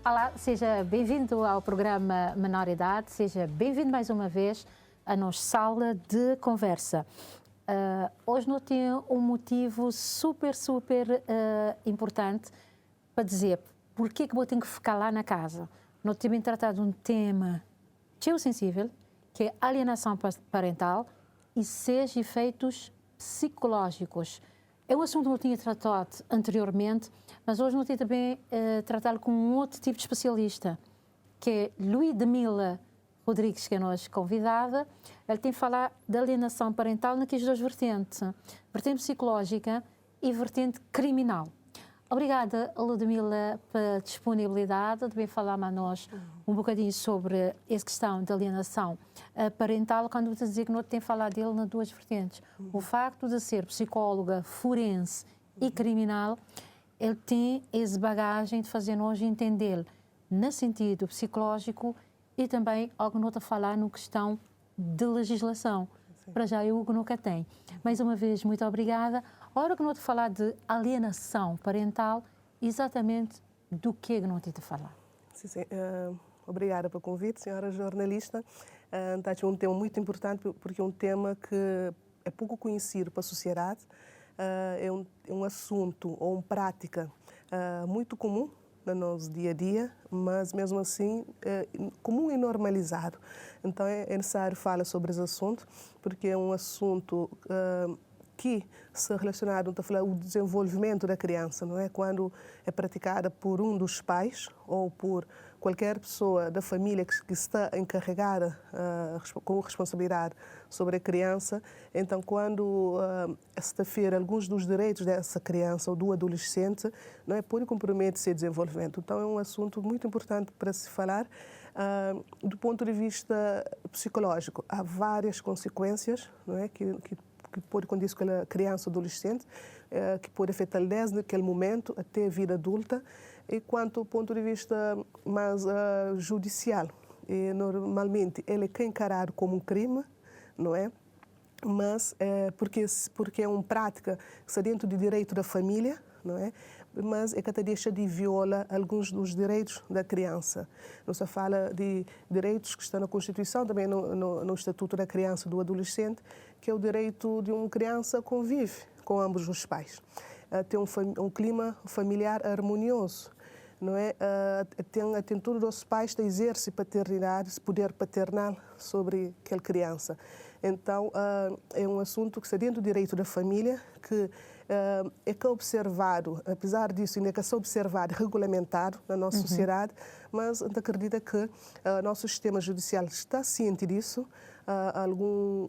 Olá, seja bem-vindo ao programa Menoridade, seja bem-vindo mais uma vez à nossa sala de conversa. Hoje nós temos um motivo super importante para dizer porque que eu tenho que ficar lá na casa. Nós temos tratado um tema tão sensível, que é alienação parental e seus efeitos psicológicos. É um assunto que eu tinha tratado anteriormente, mas hoje não tenho também tratá-lo com um outro tipo de especialista, que é Ludmila Rodrigues, que é a nossa convidada. Ele tem que falar da alienação parental naquelas duas vertentes, vertente psicológica e vertente criminal. Obrigada, Ludmila, pela disponibilidade de vir falar a nós um bocadinho sobre essa questão da alienação parental, quando você dizer que não tem falado dele nas duas vertentes. O facto de ser psicóloga, forense e criminal, ele tem essa bagagem de fazer nós entender no sentido psicológico e também algo que não está a falar na questão de legislação. Sim. Para já eu nunca tenho. Mais uma vez, muito obrigada. A hora que não te falar de alienação parental, exatamente do que não te falar? Sim. Obrigada pelo convite, senhora jornalista. Está um tema muito importante, porque é um tema que é pouco conhecido para a sociedade. É um assunto ou uma prática muito comum no nosso dia a dia, mas mesmo assim comum e normalizado. Então é necessário falar sobre esse assunto, porque é um assunto que se relacionado com o desenvolvimento da criança, não é? Quando é praticada por um dos pais ou por qualquer pessoa da família que está encarregada com responsabilidade sobre a criança, então quando se interfere alguns dos direitos dessa criança ou do adolescente, não é, pode comprometer seu desenvolvimento. Então é um assunto muito importante para se falar. Do ponto de vista psicológico, há várias consequências, não é, que pode acontecer com a criança ou adolescente, que pode afetar desde aquele momento até a vida adulta. E quanto ao ponto de vista mais judicial, normalmente ele é encarado como um crime, não é? Mas porque é uma prática que está dentro do direito da família, não é? Mas é que até deixa de viola alguns dos direitos da criança. Não se fala de direitos que estão na Constituição, também no Estatuto da Criança e do Adolescente, que é o direito de uma criança convive com ambos os pais, ter um clima familiar harmonioso, não é? Tem todos os pais que exercem paternidade, poder paternal sobre aquela criança. Então, é um assunto que está dentro do direito da família, que é que é observado, apesar disso, ainda é que é observado, regulamentado na nossa sociedade, mas acredita que o nosso sistema judicial está ciente disso. Algum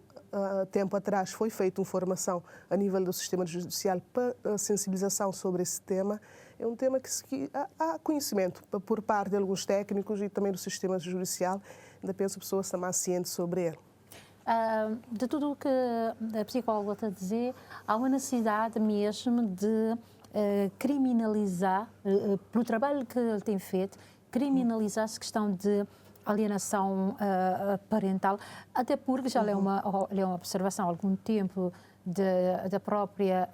tempo atrás foi feita uma formação a nível do sistema judicial para sensibilização sobre esse tema. É um tema que há conhecimento por parte de alguns técnicos e também do sistema judicial. Ainda penso que as pessoas estão mais cientes sobre ele. De tudo o que a psicóloga está a dizer, há uma necessidade mesmo de criminalizar, pelo trabalho que ele tem feito, criminalizar essa questão de alienação parental, até porque já é uma observação há algum tempo da própria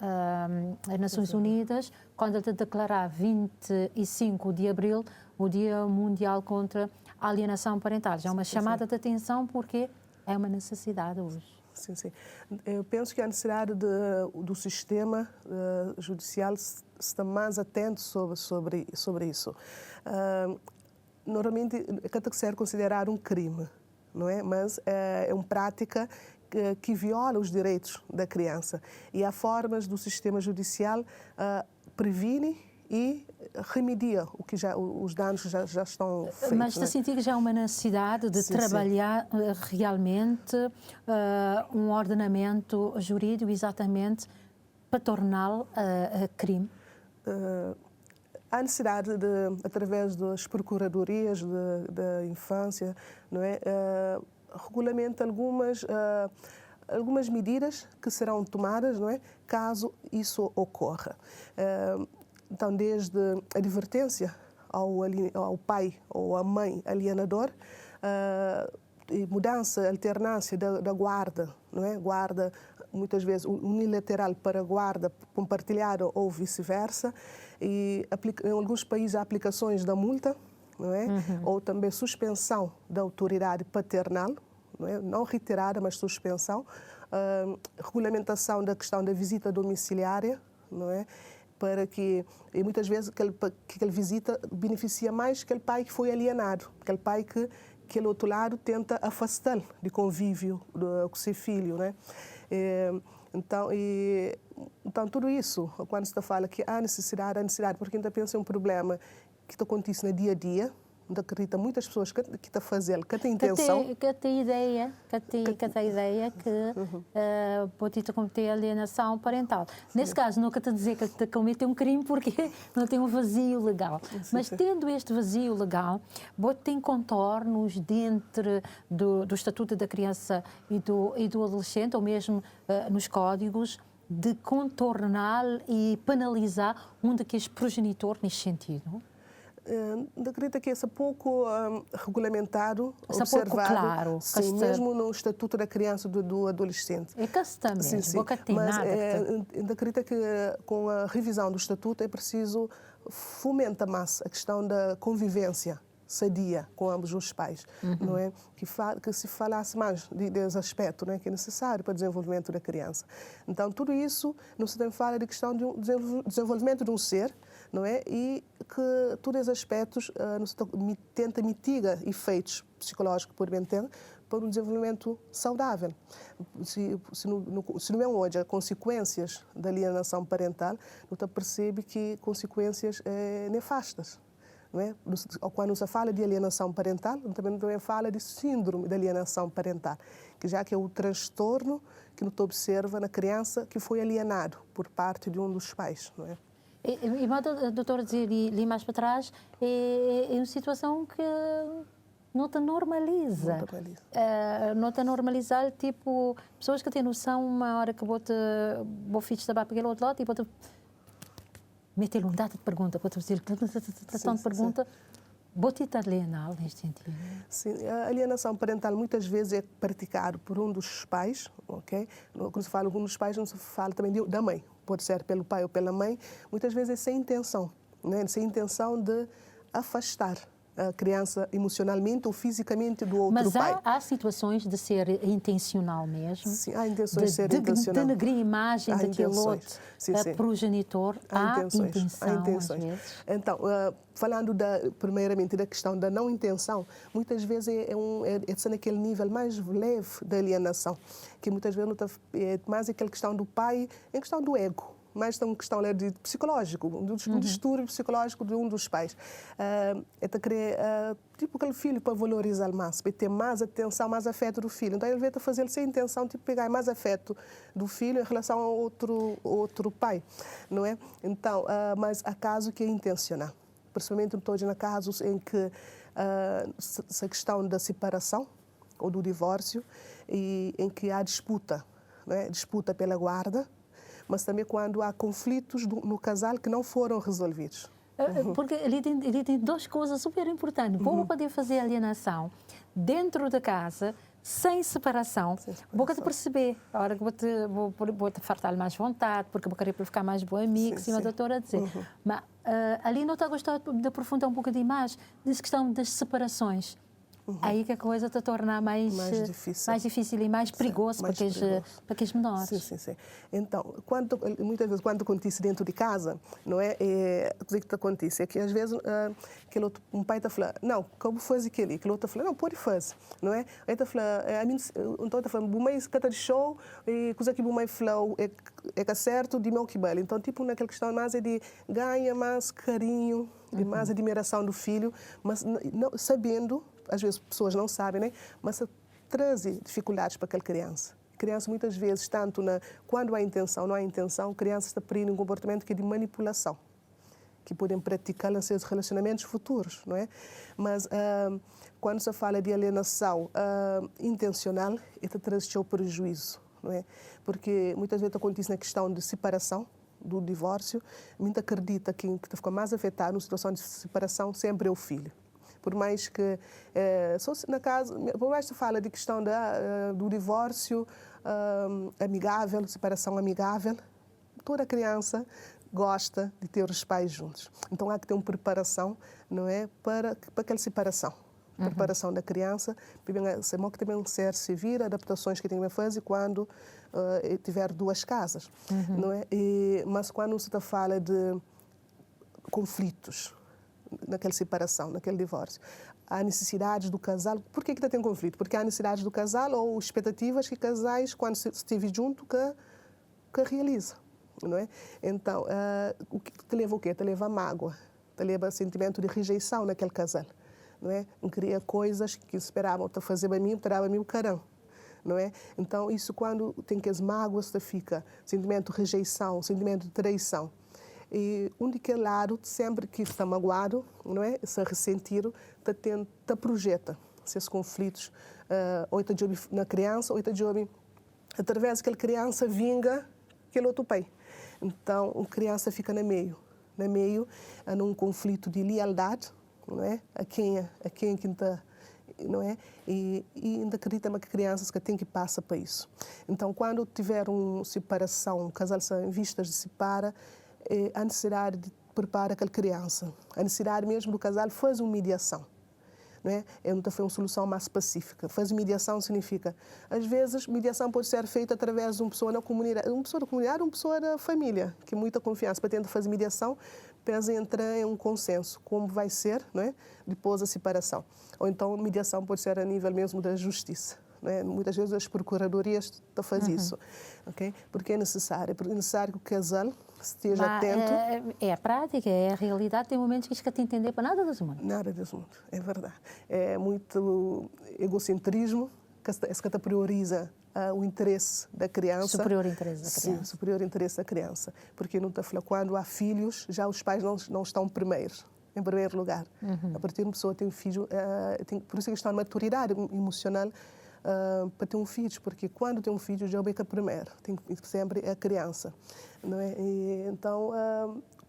Nações Unidas, quando ele declarar 25 de abril o Dia Mundial contra a Alienação Parental. Já é uma chamada de atenção porque é uma necessidade hoje. Sim. Eu penso que a necessidade do sistema judicial está mais atento sobre isso. Normalmente, é que ser considerado um crime, não é? Mas é uma prática que viola os direitos da criança. E há formas do sistema judicial previne e remedia os danos que já estão feitos. Mas está sentindo que já há uma necessidade de trabalhar realmente um ordenamento jurídico exatamente para torná-lo crime? Há necessidade através das procuradorias da infância, não é, regulamenta algumas medidas que serão tomadas, não é, caso isso ocorra. Então, desde a advertência ao pai ou à mãe alienador, mudança, alternância da guarda, não é? Guarda muitas vezes unilateral para guarda compartilhada ou vice-versa. E em alguns países há aplicações da multa, não é? Ou também suspensão da autoridade paternal, não é? Não retirada, mas suspensão. Regulamentação da questão da visita domiciliária, não é? Para que, e muitas vezes, aquela visita beneficia mais aquele pai que foi alienado, aquele pai que aquele outro lado tenta afastá-lo de convívio com seu filho, né? Então, tudo isso, quando se fala que há necessidade, porque ainda pensa em um problema que acontece no dia a dia, ainda acredita muitas pessoas que está fazendo, que tem intenção. Que tem ideia que pode cometer alienação parental. Nesse caso, nunca te dizer que te cometeu um crime porque não tem um vazio legal. Mas tendo este vazio legal, tem contornos dentro do Estatuto da Criança e do Adolescente, ou mesmo nos códigos, de contornar e penalizar um daqueles progenitores neste sentido? Acredito que isso é pouco regulamentado, observado, pouco claro, sim, mesmo no Estatuto da Criança e do Adolescente. É que está mesmo, sim. Mas acredito que com a revisão do Estatuto é preciso fomentar mais a questão da convivência sadia com ambos os pais, não é? Que se falasse mais desse aspecto, não é? Que é necessário para o desenvolvimento da criança. Então, tudo isso não se fala de questão de um desenvolvimento de um ser, não é? E que todos esses aspectos tenta mitigar efeitos psicológicos, por bem entender, para um desenvolvimento saudável. Se não é hoje as consequências da alienação parental, não percebe que consequências nefastas. Não é? Quando se fala de alienação parental, também fala de síndrome de alienação parental, que já que é o transtorno que não observa na criança que foi alienado por parte de um dos pais, não é? E a doutora dizia ali mais para trás, é uma situação que não te normaliza. Não te normalizar, tipo, pessoas que têm noção, uma hora que vou filho estava para aquele outro lado, e vou-te meter um data de pergunta, vou-te dizer tanta pergunta, vou-te alienar neste sentido. Sim, a alienação parental muitas vezes é praticada por um dos pais, ok? Quando se fala um dos pais, não se fala também da mãe. Pode ser pelo pai ou pela mãe, muitas vezes é sem intenção, né? Sem intenção de afastar a criança emocionalmente ou fisicamente do outro pai. Mas há situações de ser intencional mesmo? Sim, há intenções de ser intencional. De denegrir a imagem daquele outro progenitor. Há intenção, às vezes. Então, falando primeiramente da questão da não intenção, muitas vezes é naquele nível mais leve da alienação, que muitas vezes é mais aquela questão do pai, em questão do ego. Mais uma questão de psicológico, um distúrbio psicológico de um dos pais. Tipo aquele filho para valorizar mais, para ter mais atenção, mais afeto do filho. Então ele vai fazer sem intenção, tipo pegar mais afeto do filho em relação a outro pai, não é? Então, mas há casos que é intencional. Principalmente todos na casos em que essa questão da separação ou do divórcio e em que há disputa, não é? Disputa pela guarda, mas também quando há conflitos no casal que não foram resolvidos. Porque ele tem duas coisas super importantes. Vou poder fazer alienação dentro da casa, sem separação. Vou te perceber. A hora que vou te fartar mais vontade, porque vou querer ficar mais bom amigo, sim, a doutora dizer. Mas ali não está a gostar de aprofundar um bocadinho mais nessa questão das separações. Aí que a coisa te torna mais difícil e mais perigoso para aqueles menores. Sim. Então, muitas vezes, quando acontece dentro de casa, não é? O que acontece é que, às vezes, um pai está falando, não, como faz aquele? Aquele outro está falando, não, pode fazer, não é? Aí está falando, então está falando, bumai cata de show, e coisa que bumai falou é certo, de meu que belo. Então, tipo, naquela questão mais é de ganhar mais carinho, de mais admiração do filho, mas não, sabendo, às vezes pessoas não sabem, né? Mas traz dificuldades para aquela criança. A criança, muitas vezes, quando há intenção, não há intenção, a criança está prendendo um comportamento que é de manipulação, que podem praticar nos seus relacionamentos futuros, não é? Mas quando se fala de alienação intencional, isso traz o prejuízo, não é? Porque muitas vezes acontece na questão de separação, do divórcio, muita acredita que fica mais afetado na situação de separação sempre é o filho. Por mais que, na casa, por mais que se fala de questão do divórcio amigável, separação amigável, toda criança gosta de ter os pais juntos. Então há que ter uma preparação, não é, para aquela separação. Preparação da criança, se que também ser civil, adaptações que tem que fazer quando tiver duas casas, não é? Mas quando se fala de conflitos naquela separação, naquele divórcio, há necessidades do casal. Por que tem conflito? Porque há necessidades do casal ou expectativas que casais, quando se estive junto, que realizam, não é? Então, o que te leva o quê? Te leva a mágoa, te leva a sentimento de rejeição naquele casal. Não é? Não queria coisas que esperavam te fazer a mim, terá a mim o carão, não é? Então isso quando tem que as mágoas fica sentimento de rejeição, sentimento de traição. E de que lado sempre que está magoado, não é? Se ressentir, te projeta esses conflitos, ou está na criança, ou está através daquela criança vinga aquele outro pai. Então a criança fica no meio, num conflito de lealdade, não é? A quem está, não é? E ainda acredita que crianças que têm que passar para isso. Então, quando tiver uma separação, um casal em vistas de separa, há necessidade de preparar aquela criança. A necessidade mesmo do casal fazer uma mediação. Não é? Não foi uma solução mais pacífica. Fazer mediação significa, às vezes, mediação pode ser feita através de uma pessoa da comunidade, uma pessoa da família, que muita confiança para tentar fazer mediação, pensa em entrar em um consenso, como vai ser, não é? Depois da separação. Ou então, mediação pode ser a nível mesmo da justiça. Não é? Muitas vezes as procuradorias fazem isso, okay? Porque é necessário que o casal esteja atento. É a prática, é a realidade. Tem momentos que isto te entender para nada desse mundo. Nada desse mundo, é verdade. É muito egocentrismo que prioriza o interesse da criança. Superior interesse da criança. Sim, superior interesse da criança. Porque não está falando, quando há filhos, já os pais não estão em primeiro lugar. A partir de uma pessoa tem um filho, por isso que está na maturidade emocional para ter um filho, porque quando tem um filho já é o primeiro, tem sempre a criança, não é? Então,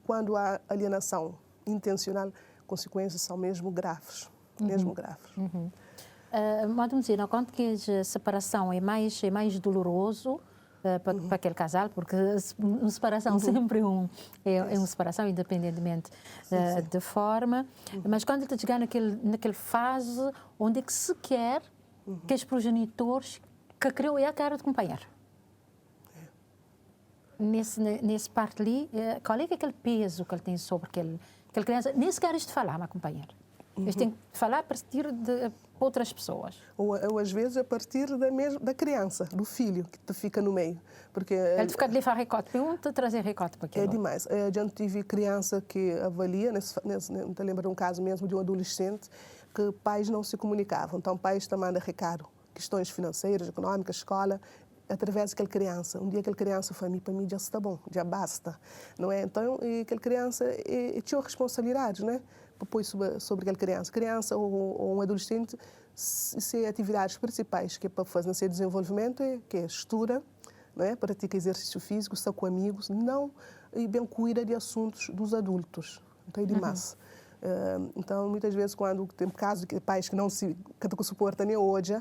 quando há alienação intencional, consequências são mesmo graves, Pode-me dizer, não conta que a separação é mais doloroso para aquele casal, porque uma separação sempre é uma separação, independentemente da forma, mas quando ele chegar naquele fase onde é que se quer que os progenitores que criou a cara de companheiro. Nesse parte ali, qual é aquele peso que ele tem sobre aquela criança? Nem sequer isto falar, meu companheiro. Eles têm que falar a partir de outras pessoas. Ou às vezes a partir da criança, do filho, que te fica no meio. Porque ele fica de levar recorte para um, trazer recorte para aquilo. É demais. A gente tive criança que avalia, não te lembro de um caso mesmo de um adolescente, que pais não se comunicavam. Então, pais também mandam recado, questões financeiras, econômicas, escola, através daquela criança. Um dia aquela criança foi para mim já está bom, já basta, não é? Então, aquela criança tinha responsabilidades, não é? Depois sobre aquela criança ou um adolescente, se atividades principais que é para fazer nesse desenvolvimento que é estuda, não é? Pratica exercício físico, está com amigos, não e bem cuida de assuntos dos adultos, então é demais. Então, muitas vezes, quando tem casos de pais que não se suportam nem hoje,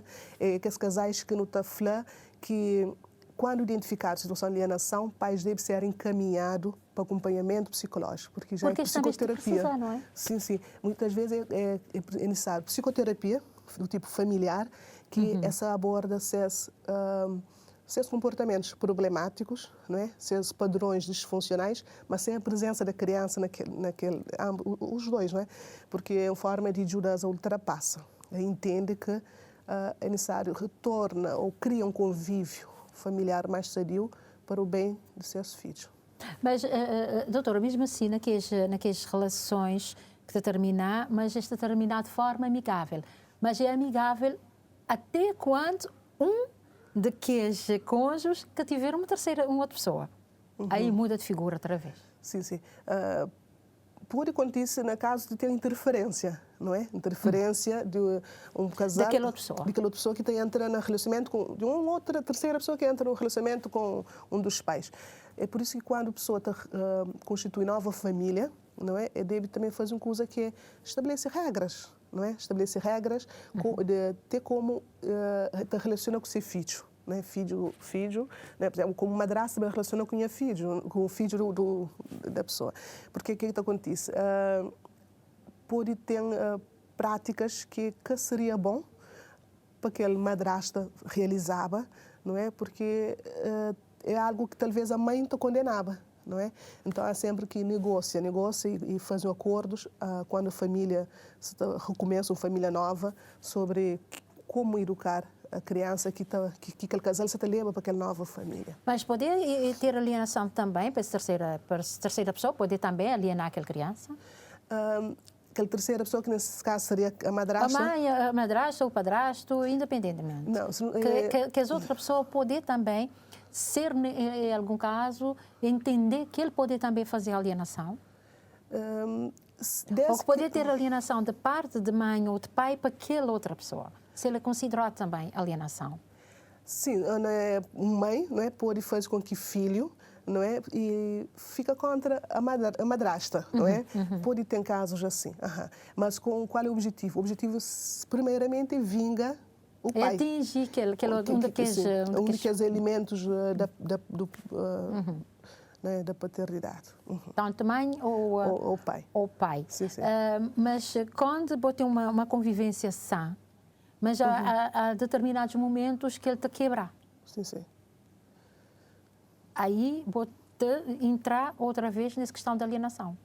que os casais que não estão falando que, quando identificar a situação de alienação, pais devem ser encaminhados para acompanhamento psicológico, porque já é psicoterapia. Precisar, não é? Sim. Muitas vezes é necessário psicoterapia do tipo familiar, que essa aborda seus comportamentos problemáticos, não é? Seus padrões disfuncionais, mas sem a presença da criança os dois, não é? Porque é uma forma de ajudar a ultrapassa. Entende que é necessário retorna ou cria um convívio familiar mais sadio para o bem de seus filhos. Mas, doutora, mesmo assim, naquelas relações que se terminar, mas esta terminar de forma amigável. Mas é amigável até quando daqueles cônjuges que tiveram uma outra pessoa. Aí muda de figura outra vez. Sim. Pode acontecer no caso de ter interferência, não é? Interferência de um casal... Daquela outra pessoa que entra no relacionamento de uma outra, terceira pessoa que entra no relacionamento com um dos pais. É por isso que quando a pessoa constitui nova família, não é? Deve também fazer uma coisa que é estabelecer regras, não é? Estabelecer regras, de ter como te relacionar com seu filho, né? Filho, né? Por exemplo, como madrasta se relaciona com o filho da pessoa. Porque o que acontece? Pode ter práticas que seria bom para que aquele madrasta realizava, não é? Porque é algo que talvez a mãe te condenava, não é? Então há sempre que negocia e fazem acordos quando a família recomeça, uma família nova, sobre como educar a criança que aquele casal se leva para aquela nova família. Mas poder ter alienação também para a terceira pessoa, poder também alienar aquela criança? Aquela terceira pessoa, que nesse caso seria a madrasta. A mãe, a madrasta ou o padrasto, independentemente. Não, que as outras pessoas poder também ser, em algum caso, entender que ele pode também fazer alienação? Ou que poder ter alienação de parte de mãe ou de pai para aquela outra pessoa. Se ele é considerado também alienação. Sim, mãe, não é, pode fazer com que filho, não é, e fica contra a madrasta, não é? Pode ter casos assim. Mas qual é o objetivo? O objetivo, primeiramente, vinga o pai. É atingir um daqueles elementos da paternidade. Tanto mãe ou pai. Ou pai. Sim, sim. Mas quando você tem uma convivência sã, mas há determinados momentos que ele te quebra. Sim, sim. Aí você entrar outra vez nessa questão da alienação.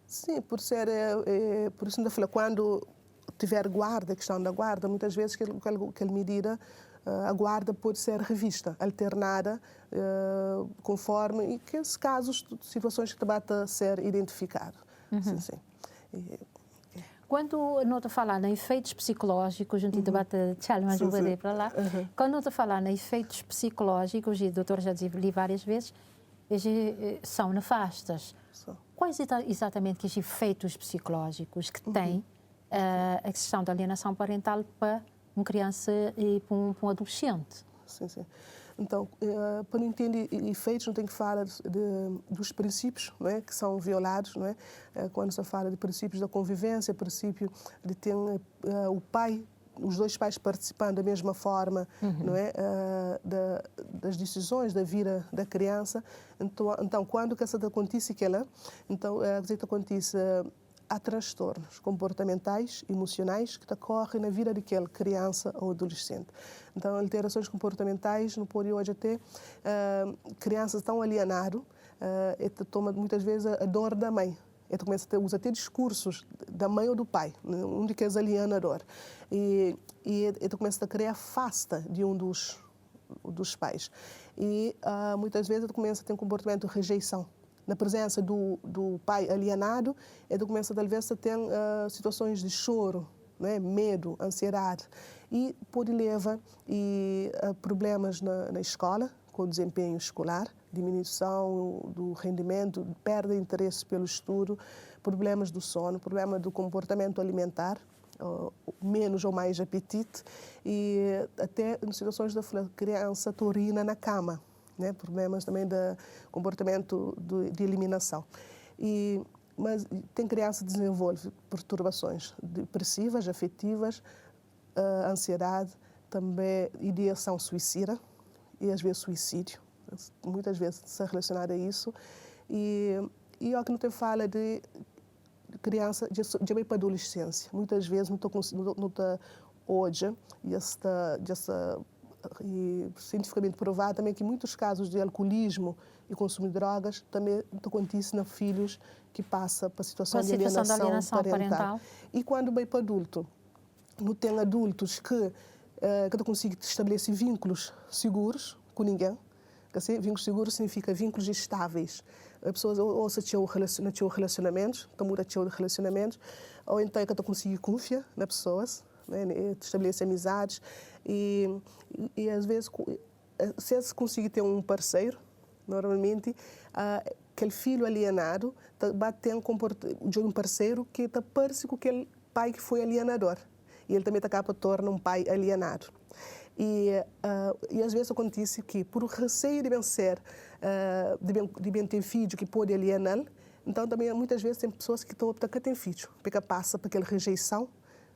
Sim, por isso ainda falei, quando tiver guarda, a questão da guarda, muitas vezes aquela medida, a guarda pode ser revista, alternada, conforme e que casos, situações que debata ser identificado. Sim, sim. Quando nós falamos em efeitos psicológicos, a gente debate mas eu vou para lá. Quando nós falamos em efeitos psicológicos, e o doutor já disse várias vezes, são nefastas. Quais exatamente os efeitos psicológicos que tem a questão da alienação parental para uma criança e para um adolescente? Sim, sim. Então, para não entender efeitos, não tem que falar dos princípios, não é, que são violados, não é? Quando se fala de princípios da convivência, princípio de ter o pai, os dois pais participando da mesma forma, não é, das decisões da vida da criança. Então quando que isso acontece, então acontece há transtornos comportamentais, emocionais que ocorrem na vida daquela criança ou adolescente. Então, alterações comportamentais, não pode hoje até crianças tão alienadas, toma muitas vezes a dor da mãe. Ele começa a usar até discursos da mãe ou do pai, um de que é alienador. E ele começa a criar afasta de um dos pais. E muitas vezes ele começa a ter um comportamento de rejeição. Na presença do pai alienado, ele começa talvez a ter situações de choro, né? Medo, ansiedade. E pode levar a problemas na escola, com o desempenho escolar, diminuição do rendimento, perda de interesse pelo estudo, problemas do sono, problema do comportamento alimentar, menos ou mais apetite, e até em situações da criança taurina na cama. Né, problemas também de comportamento de eliminação. Mas tem criança que desenvolve perturbações depressivas, afetivas, ansiedade, também ideação suicida e às vezes suicídio. Muitas vezes se relacionado a isso. E o que não te fala de criança já vai para a adolescência. Muitas vezes não está hoje e cientificamente provado também que muitos casos de alcoolismo e consumo de drogas também acontecem nos filhos que passam para a situação de alienação parental. E quando vai para adulto, não tem adultos que não conseguem estabelecer vínculos seguros com ninguém. Vínculos seguros significa vínculos estáveis. A pessoa ou se tinha relacionamentos, então muda de relacionamentos, ou então é que não consegue confiar nas pessoas, né? Estabelecer amizades e às vezes se conseguir ter um parceiro, normalmente aquele filho alienado vai ter um parceiro que está parecido com aquele pai que foi alienador e ele também acaba torna um pai alienado. E às vezes acontece que por receio de vencer, de bem ter filho que pode alienar, então também muitas vezes tem pessoas que estão optando que tem filho, porque passa por aquela rejeição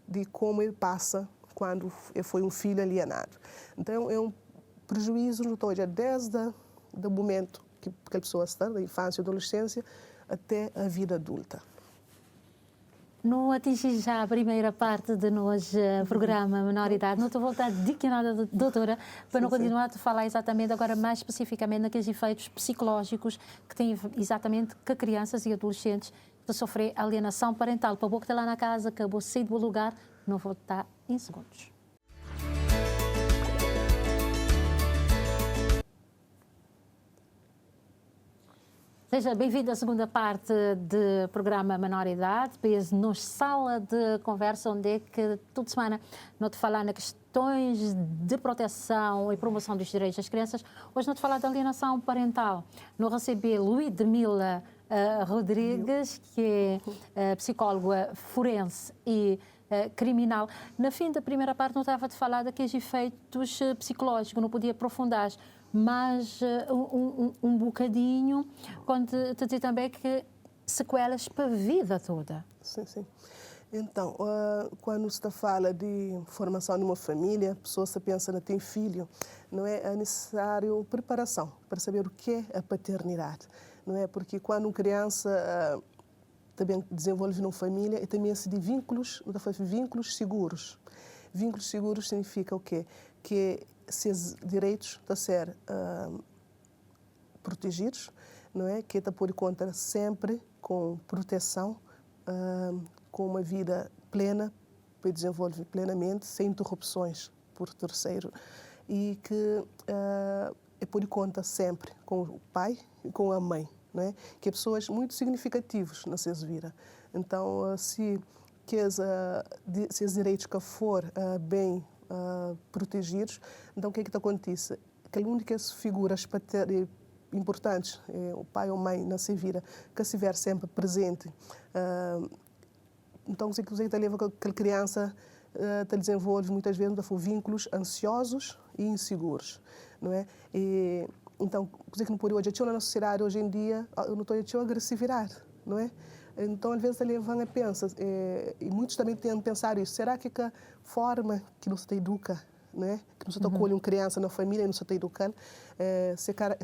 de como ele passa quando foi um filho alienado. Então, prejuízos no todo, desde o momento que a pessoa está, da infância e adolescência, até a vida adulta. Não atingi já a primeira parte do nosso programa Menoridade. Não estou a voltar de que nada, doutora, para não continuar a falar exatamente agora mais especificamente naqueles efeitos psicológicos que têm exatamente que crianças e adolescentes de sofrer alienação parental. Para o que está lá na casa, acabou de sair do lugar, não vou estar em segundos. Seja bem-vindo à segunda parte do programa Menoridade, nos sala de conversa onde é que toda semana não te falar nas questões de proteção e promoção dos direitos das crianças. Hoje não te falar da alienação parental. Não receber Luís de Mila Rodrigues, que é psicóloga forense e criminal. Na fim da primeira parte não estava a te falar daqueles efeitos psicológicos, não podia aprofundar, mas um bocadinho, quando te dizer também que sequelas para a vida toda. Sim, sim. Então, quando se fala de formação de uma família, a pessoa se pensa em ter filho, não é necessário preparação para saber o que é a paternidade, não é? Porque quando uma criança também desenvolve uma família, e também se de vínculos seguros. Vínculos seguros significa o quê? Que seus direitos estão a ser protegidos, não é? Que está por conta sempre com proteção, com uma vida plena, para desenvolver plenamente, sem interrupções por terceiro, e que é por conta sempre com o pai e com a mãe, não é? Que é pessoas muito significativas na sua vida. Então, se os direitos que for bem protegidos, então o que é que acontece? Que as únicas figuras importantes, o pai ou a mãe na sua vida, que estiver sempre presente, então o que leva que aquela criança desenvolve muitas vezes vínculos ansiosos e inseguros, não é? E, então, coisa que não pode hoje, na sociedade hoje em dia, eu não estou a agressividade, não é? Então, às vezes, ele vão e pensa, e muitos também têm pensado isso, será que a forma que nos educa, não é? Que nos acolhe uma criança na família e nos educa,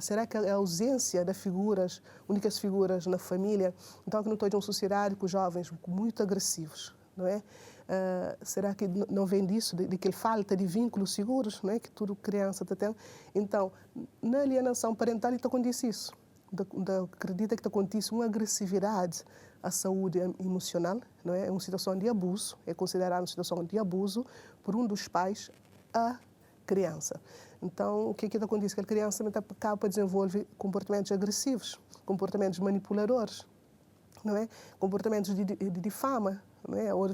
será que a ausência de figuras, únicas figuras na família, então que não estou em uma sociedade com jovens muito agressivos, não é? Será que não vem disso, de que falta de vínculos seguros, não é? Que toda criança tem? Então, na alienação parental, ele acontece isso. Acredita que acontece uma agressividade à saúde emocional, não é? É uma situação de abuso, é considerada uma situação de abuso por um dos pais à criança. Então, o que acontece? Que a criança acaba a desenvolver comportamentos agressivos, comportamentos manipuladores, não é? Comportamentos de difama, não é? Ou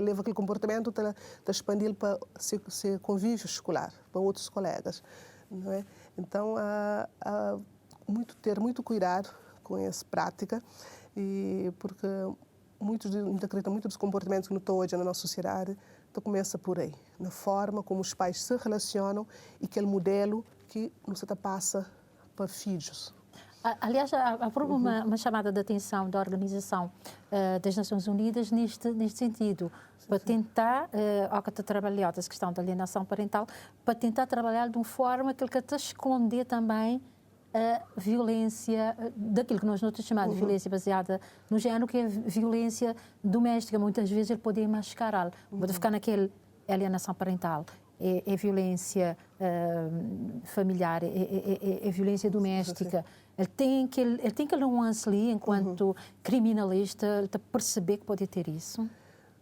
leva aquele comportamento a expandir para ser convívio escolar, para outros colegas, não é? Então, ter muito cuidado com essa prática, e porque muitos dos comportamentos que não estão hoje na nossa sociedade começa por aí, na forma como os pais se relacionam e aquele modelo que nos passa para filhos. Aliás, há uma chamada de atenção da Organização das Nações Unidas neste sentido, para tentar, ao que está trabalhando essa questão da alienação parental, para tentar trabalhar de uma forma que ele está a esconder também a violência, daquilo que nós chamamos de violência baseada no género, que é a violência doméstica. Muitas vezes ele pode mascará-lo, pode ficar naquele alienação parental. É violência familiar, é violência doméstica. Ele tem aquele nuance ali, enquanto criminalista, ele está a perceber que pode ter isso?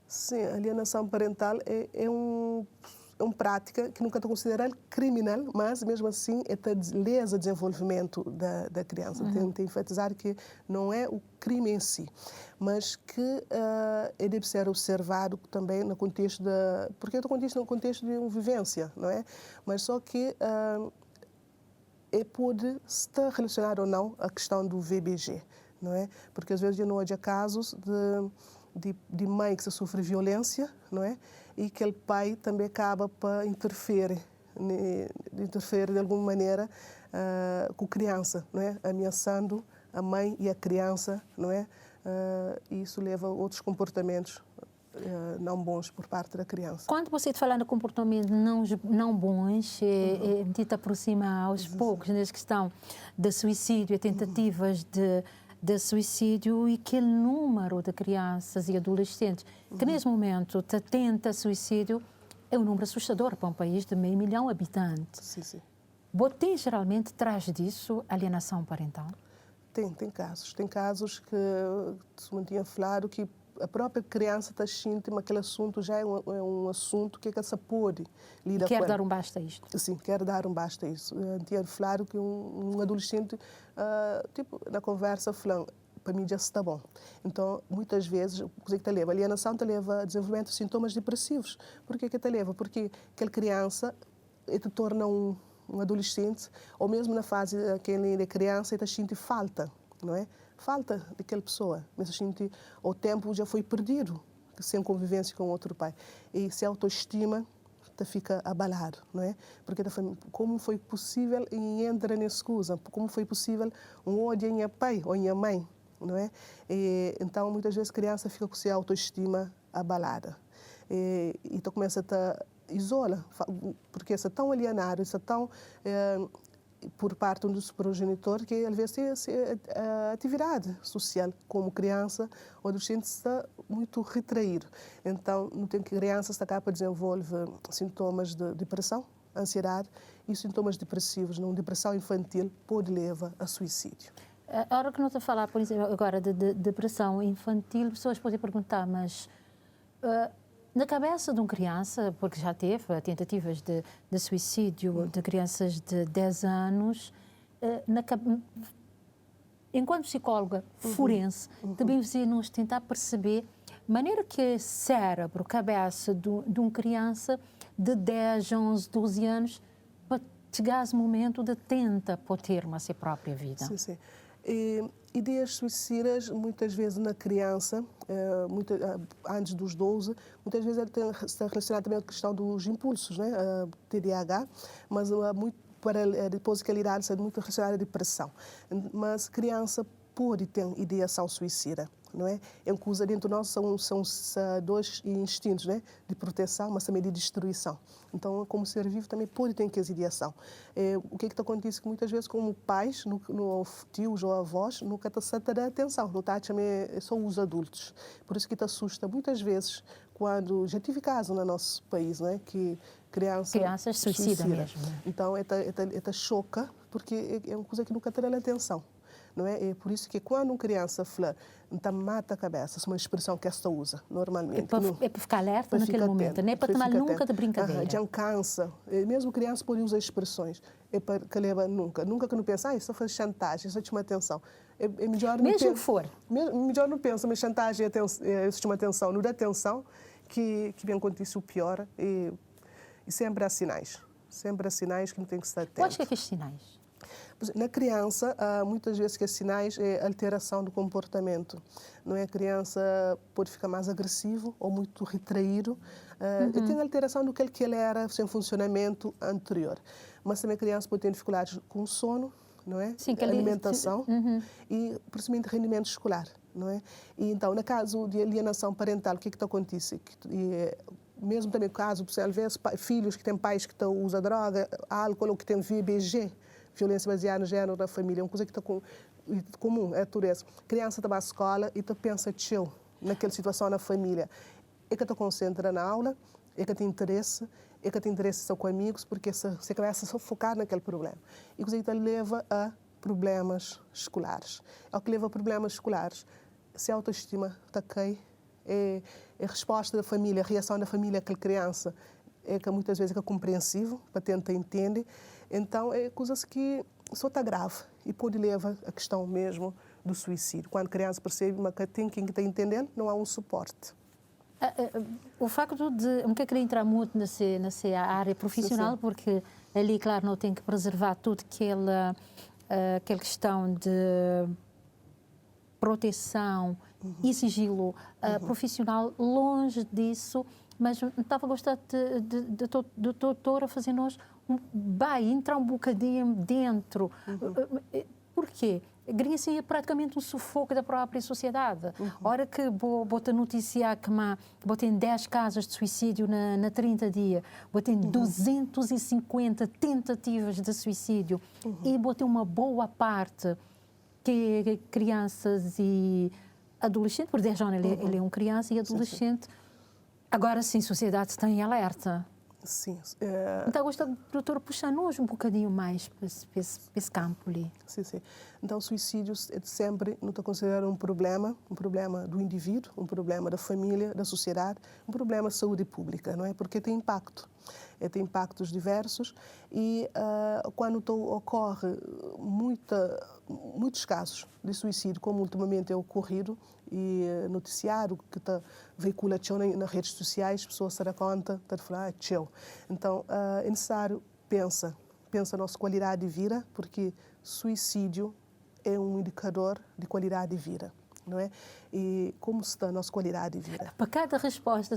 Sim, a alienação parental é uma prática que nunca está considerada criminal, mas mesmo assim lesa o desenvolvimento da criança. Tem que enfatizar que não é o crime em si, mas que deve ser observado também no contexto porque no contexto de uma vivência, não é? Mas só que pode estar relacionado ou não à questão do VBG, não é? Porque às vezes não há casos de mãe que sofre violência, não é? E que o pai também acaba para interferir de alguma maneira com a criança, não é? Ameaçando a mãe e a criança, não é? E isso leva a outros comportamentos não bons por parte da criança. Quando você fala de comportamentos não bons, a gente aproxima aos poucos nessa questão de suicídio, tentativas de suicídio, e aquele número de crianças e adolescentes que nesse momento tenta suicídio é um número assustador para um país de 500 mil habitantes. Sim, sim. Botem geralmente traz disso alienação parental? Tem casos. Tem casos que se mantinha claro que a própria criança está sentindo aquele assunto já é um assunto que se pode lidar com. Quer dar um basta a isto? Sim, quer dar um basta a isso. Tinha claro que um adolescente, tipo, na conversa, falando, para mim já está bom. Então, muitas vezes, o que te leva? A alienação te leva a desenvolvimento de sintomas depressivos. Por que te leva? Porque aquela criança te torna um adolescente, ou mesmo na fase que ele é criança, ele sente falta, não é? Falta daquela pessoa. Mas sente o tempo já foi perdido, sem convivência com outro pai. E se a autoestima fica abalado, não é? Porque como foi possível e entra nessa coisa? Como foi possível um ódio em pai ou em mãe, não é? E, então, muitas vezes a criança fica com a sua autoestima abalada. E então começa a isola, porque está tão alienado, está tão por parte dos progenitores que às vezes a atividade social como criança ou adolescente está muito retraído. Então, não tem criança está cá para desenvolver sintomas de depressão, ansiedade e sintomas depressivos. Uma depressão infantil pode levar a suicídio. A hora que não estou a falar, por exemplo, agora de depressão infantil, pessoas podem perguntar, mas na cabeça de uma criança, porque já teve tentativas de suicídio de crianças de 10 anos, enquanto psicóloga forense, também nos tentar perceber a maneira que o cérebro, cabeça de uma criança de 10, 11, 12 anos, para chegar a esse momento de tenta por ter uma sua própria vida. Sim, sim. Ideias suicidas, muitas vezes na criança, antes dos 12, muitas vezes está relacionado também com a questão dos impulsos, né? TDAH, mas depois que a idade está muito relacionada à depressão. Mas criança pode ter ideação suicida, não é? É uma coisa dentro de nós, são dois instintos, né? De proteção, mas também de destruição. Então, como ser vivo, também pode ter essa ideação. O que acontece que muitas vezes, como pais, tios ou avós, nunca está a dar atenção, não está a chamar só os adultos. Por isso que te assusta muitas vezes quando já tive caso no nosso país, né? Que crianças suicida mesmo. Né? Então, choca, porque é uma coisa que nunca te dá atenção. Não é? É por isso que quando uma criança fala, então mata a cabeça, é uma expressão que esta usa normalmente. É para ficar alerta naquele momento, não é para tomar nunca de brincadeira. Já cansa. Mesmo criança pode usar expressões. É para que leva nunca. Nunca que não pensa, isso faz chantagem, isso chama atenção. É melhor mesmo que for. Melhor não pensa, mas chantagem chama atenção. Não dá atenção que vem acontecer o pior. E sempre há sinais. Sempre há sinais que não tem que estar atento. Quais são aqueles sinais? Na criança, muitas vezes que os sinais é alteração do comportamento. Não é? A criança pode ficar mais agressivo ou muito retraído. E tem alteração do que ele era sem funcionamento anterior. Mas também a criança pode ter dificuldades com o sono, não é? Sim, alimentação e principalmente rendimento escolar, não é? E então, no caso de alienação parental, o que acontece? Mesmo também no caso, às vezes, filhos que têm pais que usam droga, álcool ou que têm VBG, violência baseada no género da família, é uma coisa que está comum, é tudo isso. Criança está na escola e pensa, tio, naquela situação na família. É que te concentra na aula, é que tem interesse só com amigos, porque você começa a focar naquele problema. E isso leva a problemas escolares. Ao que leva a problemas escolares, se a autoestima está cai, a resposta da família, a reação da família àquela criança, é que muitas vezes é compreensivo, para tentar entender. Então, é coisas que só está grave e pode levar a questão mesmo do suicídio. Quando a criança percebe que tem quem está entendendo, não há um suporte. O facto de não querer entrar muito nessa área profissional, sim. Porque ali, claro, não tem que preservar tudo aquela questão de proteção e sigilo profissional, longe disso. Mas estava a gostar de doutora fazer-nos entrar um bocadinho dentro. Por quê? Grinha assim, é praticamente um sufoco da própria sociedade. A hora que vou te noticiar que vou ter 10 casos de suicídio na 30 dias, vou ter 250 tentativas de suicídio e vou ter uma boa parte que é crianças e adolescentes, porque desde ele é um criança e adolescente. Agora sim, a sociedade está em alerta. Sim. Então, gosto, doutor, puxar-nos um bocadinho mais para esse campo ali. Sim, sim. Então, o suicídio é sempre, não está considerado um problema do indivíduo, um problema da família, da sociedade, um problema de saúde pública, não é? Porque tem impacto. Tem impactos diversos e quando ocorre muitos casos de suicídio, como ultimamente é ocorrido, e noticiário que veicula nas redes sociais, as pessoas se dão conta, estão a falar, tchau. Então, é necessário pensa a nossa qualidade de vida, porque suicídio é um indicador de qualidade de vida, não é? E como está a nossa qualidade de vida? Para cada resposta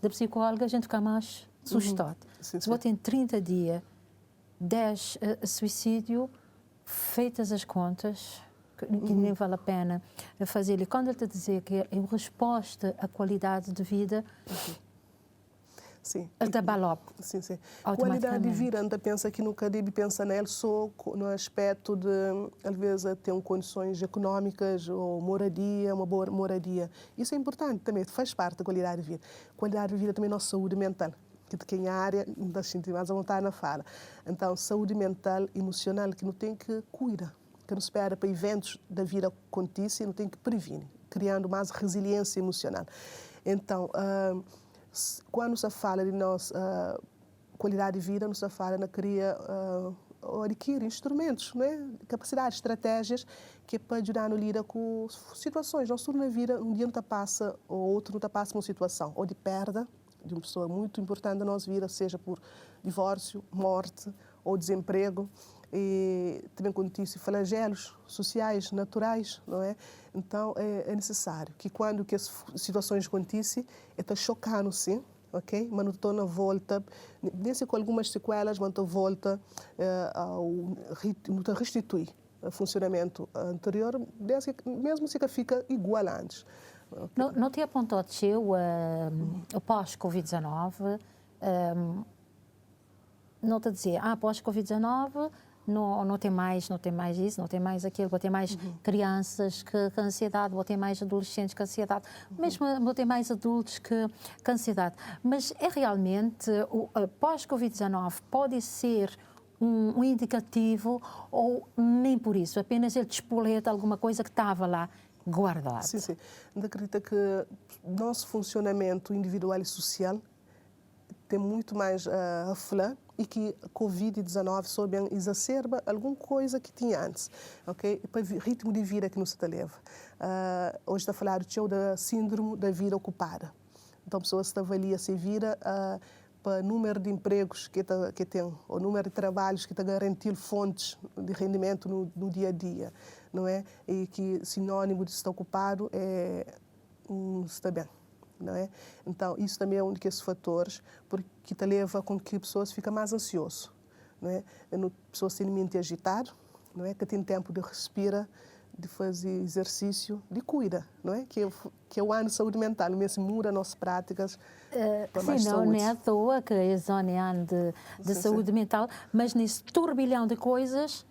da psicóloga, a gente fica mais assustado. Se você tem 30 dias, 10 suicídio, feitas as contas, que nem vale a pena fazer. E quando ele está a dizer que é uma resposta à qualidade de vida, sim. ele está balop. Sim, sim. Qualidade de vida, ainda pensa que nunca deve pensar nele só no aspecto de, às vezes, ter condições econômicas ou moradia, uma boa moradia. Isso é importante também, faz parte da qualidade de vida. Qualidade de vida também é nossa saúde mental, que de quem é a área, ainda senti mais à vontade na fala. Então, saúde mental, emocional, que não tem que cuidar, que não espera para eventos da vida acontecerem, não tem que prevenir, criando mais resiliência emocional. Então, quando se fala de nossa qualidade de vida, não se fala na cria ou adquirir instrumentos, né? Capacidades, estratégias que é para ajudar no lidar com situações. Nós tudo na vida, um dia não passa ou outro não passa uma situação ou de perda de uma pessoa muito importante na nossa vida, seja por divórcio, morte ou desemprego. E também acontece flagelos sociais, naturais, não é? Então, é necessário que quando que as situações acontecem, está chocando, sim, ok? Mas não estou na volta, desde com algumas sequelas, mas não volta não restitui o funcionamento anterior, mesmo se fica igual antes. Okay. Não te apontou o pós-Covid-19, não te a dizer, pós-Covid-19, não tem mais isso, não tem mais aquilo, vou ter mais crianças que ansiedade, vou ter mais adolescentes que ansiedade, mesmo vou ter mais adultos que ansiedade. Mas é realmente, o pós-Covid-19 pode ser um indicativo ou nem por isso, apenas ele despoleta alguma coisa que estava lá guardado. Sim, sim. Eu acredito que nosso funcionamento individual e social tem muito mais a falar e que a Covid-19 só bem exacerba alguma coisa que tinha antes, ok? Para o ritmo de vida que nos leva. Hoje está a falar da síndrome da vida ocupada. Então, a pessoa se avalia se vira para o número de empregos que tem, o número de trabalhos que está garantindo fontes de rendimento no dia a dia, não é? E que sinônimo de estar ocupado é está bem. Não é? Então, isso também é um desses fatores que te leva com que pessoas ficam mais ansiosas. Não é? Pessoas têm mente agitada, não é? Que tem tempo de respirar, de fazer exercício, de cuida, não é? Que é o ano de saúde mental, mesmo muda nossas práticas para mais saúde. Não é à toa que é o ano de saúde mental, mas nesse turbilhão de coisas,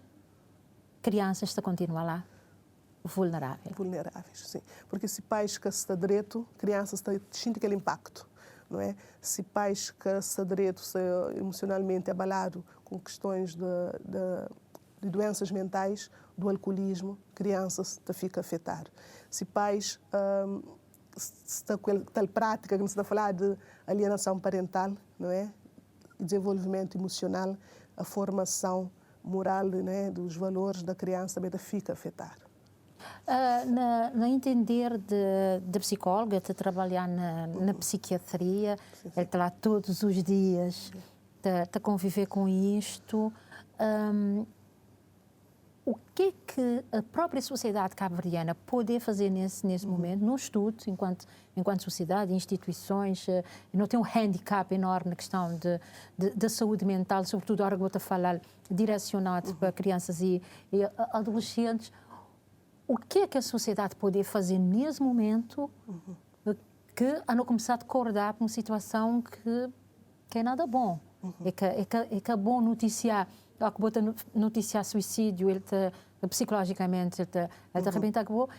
crianças estão a continuar lá. Vulneráveis, sim. Porque se pais que está direito, crianças sentem aquele impacto, não é? Se pais que está direito, se emocionalmente abalado com questões de doenças mentais, do alcoolismo, crianças ficam afetadas. Se pais está com tal prática que não se está a falar de alienação parental, não é? Desenvolvimento emocional, a formação moral, não é? Dos valores da criança também fica afetada. Na entender de psicóloga, de trabalhar na psiquiatria, ele está lá todos os dias, de conviver com isto. o que a própria sociedade cabo-verdiana pode fazer nesse momento, no estudo, enquanto sociedade, instituições, não tem um handicap enorme na questão da saúde mental, sobretudo agora que vou falar direcionado para crianças e adolescentes. O que é que a sociedade pode fazer nesse momento que a não começar a acordar para uma situação que é nada bom? É que é bom noticiar. Ao que bota noticiar suicídio, ele está psicologicamente, ele está arrebentar com o.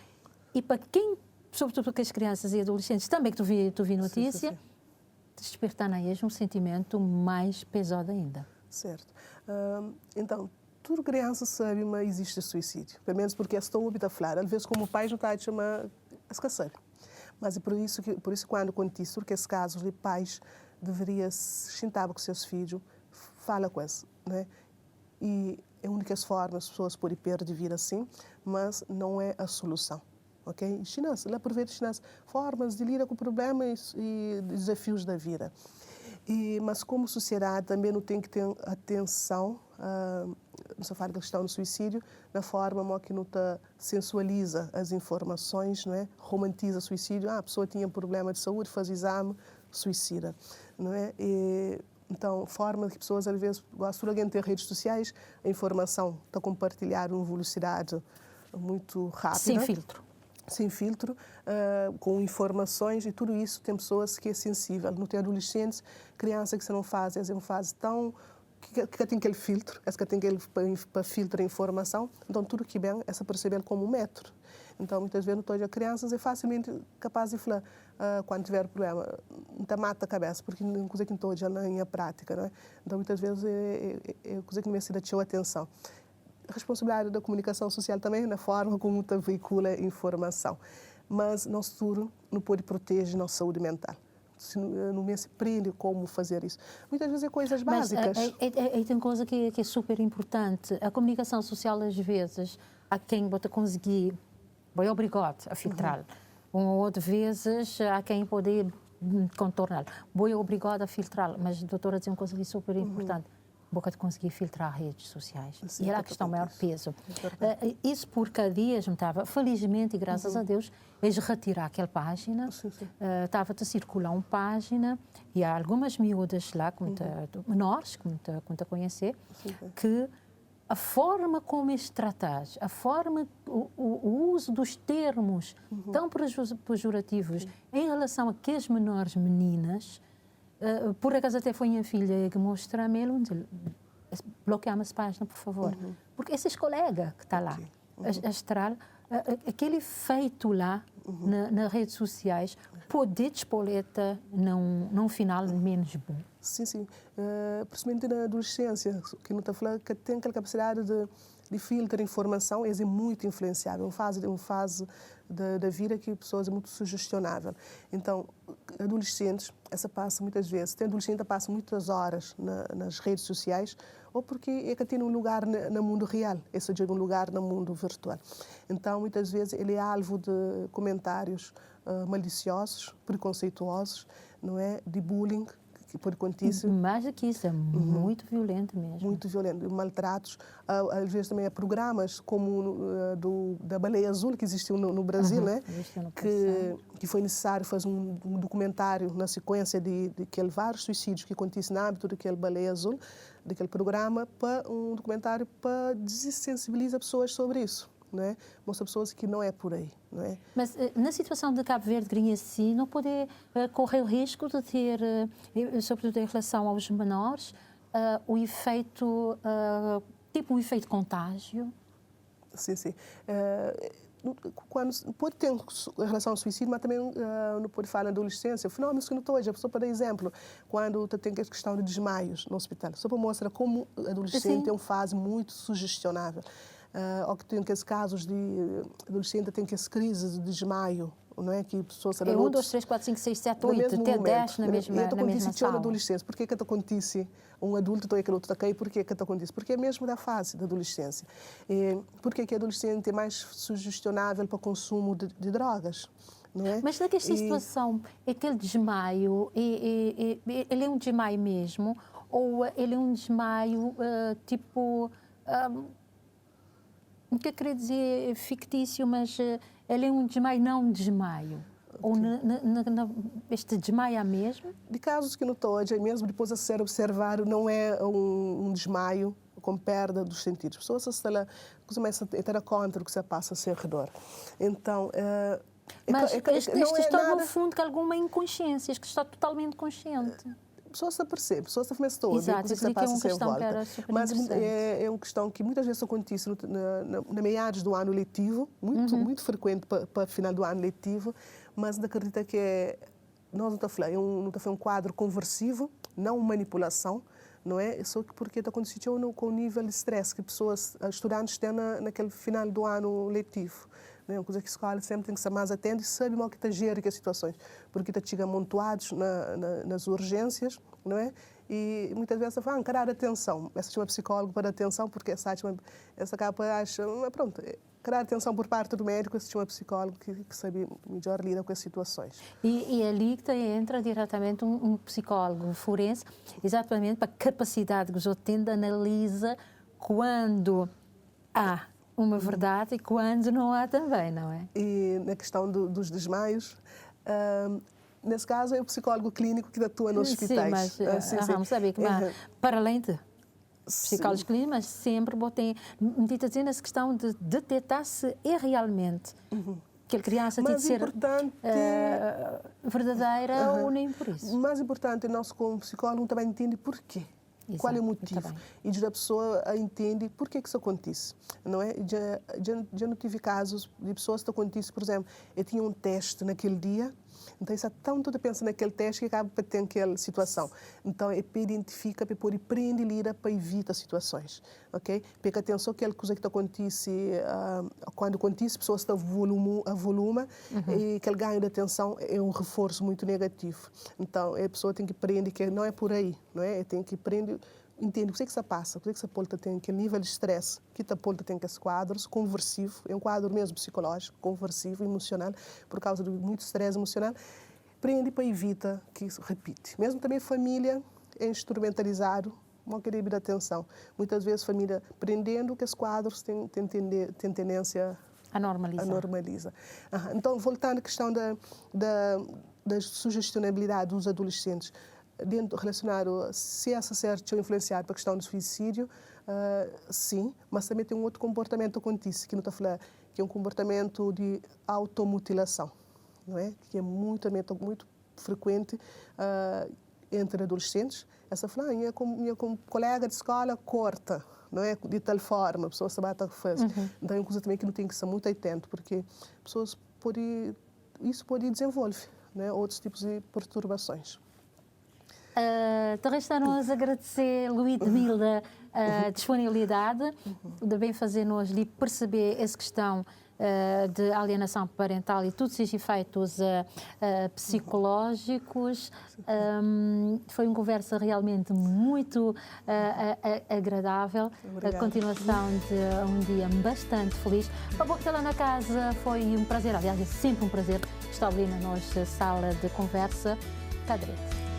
E para quem, sobretudo para as crianças e adolescentes, também que tu vi notícia, despertar na eles um sentimento mais pesado ainda. Certo. Então, toda criança sabe, mas existe suicídio. Pelo menos porque estou a falar. Às vezes, como pai, não está a chamar esquecer. Mas é por isso quando acontece, porque esses casos de pais deveriam se sentar com seus filhos, fala com eles, né? E é a única forma as pessoas podem perder vida assim, mas não é a solução, ok? Chinês, ele aproveita formas de lidar com problemas e desafios da vida. Mas como sociedade também não tem que ter atenção, não se fala da questão do suicídio, na forma que não sensualiza as informações, não é? Romantiza o suicídio. A pessoa tinha um problema de saúde, faz exame, suicida, não é? Então, forma que pessoas, às vezes, gostam de alguém ter redes sociais, a informação está compartilhada a uma velocidade muito rápida. Sem filtro. Sem filtro, com informações e tudo isso tem pessoas que é sensível. Não tem adolescentes, crianças que se não fazem, é uma fase tão... que tem aquele filtro, essa que tem aquele para filtrar a informação. Então, tudo que vem, essa perceber como um método. Então, muitas vezes, a crianças é facilmente capaz de falar, quando tiver problema, não mata a cabeça, porque não é coisa que não já na prática, não é? Então, muitas vezes, é coisa que não merece dar atenção. A responsabilidade da comunicação social também na forma como veicula informação. Mas nosso futuro não pode proteger nossa saúde mental. Não se prende como fazer isso. Muitas vezes é coisas básicas. Mas tem coisa que é super importante. A comunicação social, às vezes, há quem bota conseguir, vai obrigado a filtrar. Uma ou outra vezes, há quem pode contornar. Vai obrigado a filtrar. Mas a doutora diz uma coisa ali super importante. Boca de conseguir filtrar redes sociais. Sim, e era a questão maior peso. Isso porque há dias me estava, felizmente e graças a Deus, eles retiraram aquela página, estava a circular uma página e há algumas miúdas lá, menores, como te conhecer, que a forma como eles tratam, a forma, o uso dos termos tão pejorativos em relação a aqueles menores meninas. Por acaso até foi minha filha que mostrou-me ele, bloquear-me as páginas, por favor. Porque esses colegas que estão lá, a estral, aquele efeito lá nas redes sociais, pode despoleta num final menos bom. Sim, sim. Principalmente na adolescência, que não está falando que tem aquela capacidade de filtrar informação, é muito influenciável. Uma fase da vida que a pessoa é muito sugestionável. Então, adolescentes, essa passa muitas vezes, tem adolescente que passa muitas horas nas redes sociais, ou porque é que tem um lugar no mundo real, esse é um lugar no mundo virtual. Então, muitas vezes, ele é alvo de comentários maliciosos, preconceituosos, não é? De bullying, que pode acontecer. Mais do que isso, é muito violento mesmo. Muito violento, maltratos. Às vezes também há programas como da Baleia Azul, que existiu no Brasil, né? Que foi necessário fazer um documentário na sequência de vários suicídios que acontecem no âmbito daquele Baleia Azul, daquele programa, para um documentário para desensibilizar pessoas sobre isso. Não é? Mostra pessoas que não é por aí. Não é? Mas na situação de Cabo Verde, assim, não pode correr o risco de ter, sobretudo em relação aos menores, o efeito, tipo um efeito contágio? Sim, sim. Pode ter em relação ao suicídio, mas também não pode falar na adolescência. Fenômenos que não estou hoje. Só para dar exemplo, quando tem a questão de desmaios no hospital. Só para mostrar como o adolescente é uma fase muito sugestionável. Ou que tem aqueles casos de adolescente tem aquelas crises de desmaio, não é? Que pessoas... É 1, 2, 3, 4, 5, 6, 7, 8, até 10 na mesma sala. Adolescência. Por que acontece um adulto e aquele outro está cair? Por que acontece? Porque é mesmo da fase da adolescência. Por que a adolescente é mais sugestionável para o consumo de drogas? Não é? Mas naquela situação, aquele desmaio, ele é um desmaio mesmo? Ou ele é um desmaio tipo... O que eu queria dizer fictício, mas ele é um desmaio, não um desmaio. Ou este desmaia mesmo? De casos que não estou, mesmo depois de ser observado, não é um desmaio com perda dos sentidos. As pessoas começam a ter conta do que se passa ao seu redor. Então, mas este está nada... no fundo com alguma inconsciência, que está totalmente consciente. A pessoa se percebe, a pessoa se começa a ver o que se passa à sua volta. Mas é uma questão que muitas vezes acontece na meados do ano letivo, muito frequente para o final do ano letivo, mas não acredita que nós não estamos a falar um quadro conversivo, não manipulação, não é? Só que porque está acontecendo com o nível de stress que pessoas, estudantes têm naquele final do ano letivo. É uma coisa que a escola sempre tem que ser mais atenta e sabe mal que está gera as situações, porque está chegando amontoados nas urgências, não é? E muitas vezes você fala, querer atenção. Essa chama psicólogo para atenção, porque essa capa acha, pronto, querer atenção por parte do médico, esse chama psicólogo que sabe melhor lidar com as situações. E ali que entra diretamente um psicólogo forense, exatamente para a capacidade que o outro tem de analisar quando há uma verdade e quando não há também, não é? E na questão dos desmaios, nesse caso é o psicólogo clínico que atua nos hospitais. Sim, mas vamos saber que para além de psicólogos clínicos, mas sempre botem medida nessa questão de detectar se é realmente aquela criança tem de ser verdadeira ou nem por isso. Mais importante, nós como psicólogo também entende porquê. Exato, qual é o motivo? E a pessoa entende por que isso acontece, não é? Já não tive casos de pessoas que acontece, por exemplo, eu tinha um teste naquele dia, então isso é tanto de pensar naquele teste que acaba por ter aquela situação. Então, é para identificar, para poder prender e lida para evitar situações, ok? Porque atenção que aquela coisa que acontece, quando acontece, pessoas estão a volume e aquele ganho de atenção é um reforço muito negativo. Então, a pessoa tem que aprender que não é por aí, não é? Tem que aprender, entende o que se passa, o que essa polta tem, aquele nível de estresse, que a polta tem esse quadro conversivo, é um quadro mesmo psicológico, conversivo, emocional, por causa de muito estresse emocional, prende para evitar que isso repite. Mesmo também família é instrumentalizado, não querer dar atenção. Muitas vezes família prendendo que os quadros tem tendência a normalizar. Então, voltando à questão da sugestionabilidade dos adolescentes, relacionado se essa certa influenciado para a questão do suicídio, sim, mas também tem um outro comportamento que acontece, que não está falando, que é um comportamento de automutilação, não é? Que é muito frequente entre adolescentes. Essa fala, minha colega de escola corta, não é? De tal forma, a pessoa sabe o que faz. Então é uma coisa também que não tem que ser muito atento, porque pessoas isso pode desenvolver, né? Outros tipos de perturbações. Então resta-nos agradecer, Luidmilda, a disponibilidade de bem fazer-nos perceber essa questão de alienação parental e todos esses efeitos psicológicos. Foi uma conversa realmente muito agradável. Obrigada. A continuação de um dia bastante feliz. Para a boca lá na casa foi um prazer, aliás, é sempre um prazer estar ali na nossa sala de conversa. Está direito.